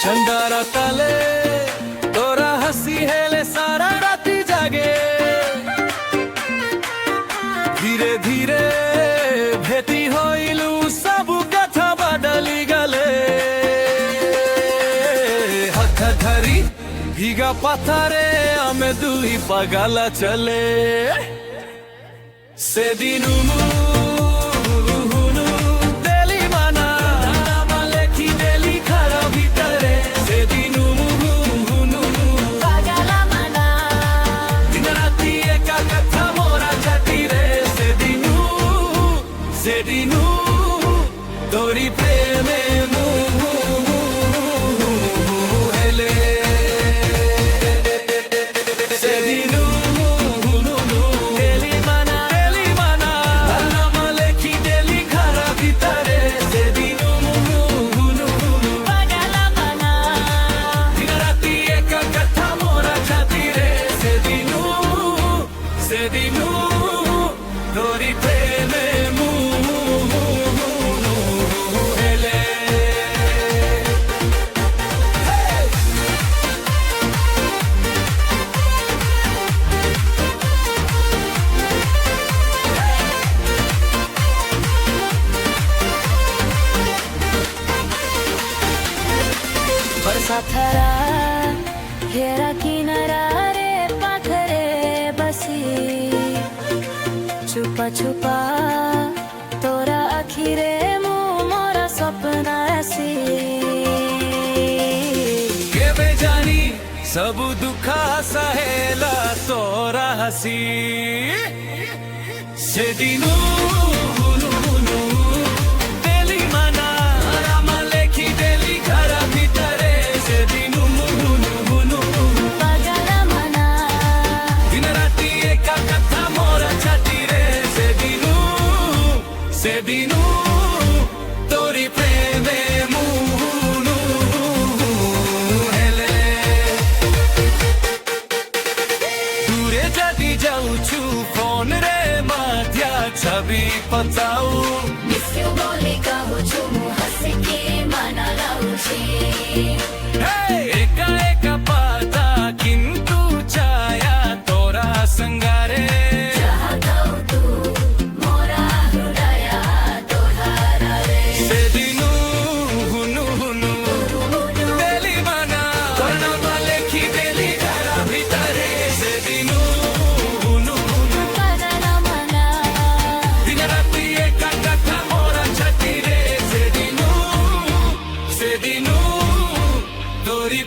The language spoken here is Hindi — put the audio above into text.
चंदारा ताले तोरा हसी हेले सारा राती जागे धीरे धीरे भेटी होइलू सब कथा बदली गले हाथ धरी भीगा पथरे आमे दुई पगला चले से दिनु तोरी प्रेमे हेले सेदिनु डेली माना नाम लेखी डेली घरा भितरे सेदिनु पगला माना दिन राती एक कथा मोरा छाती रे सेदिनु तोरी प्रेमे साथरा हेरा किनारा रे पाखरे बसी छुपा छुपा तोरा आखिरे मु मोरा सपना ऐसी केवे जानी सब दुखा सहेला तोरा हसी से दिनु सेदिनु तोरी प्रेमे हेले दूरे जदि जाऊछु फोन रे माध्या छवि पचाऊ मिस्यू बोली कहूछु हंस के मना लाऊछी एका एका पाता किंतु छाया तोरा संगारे तोरी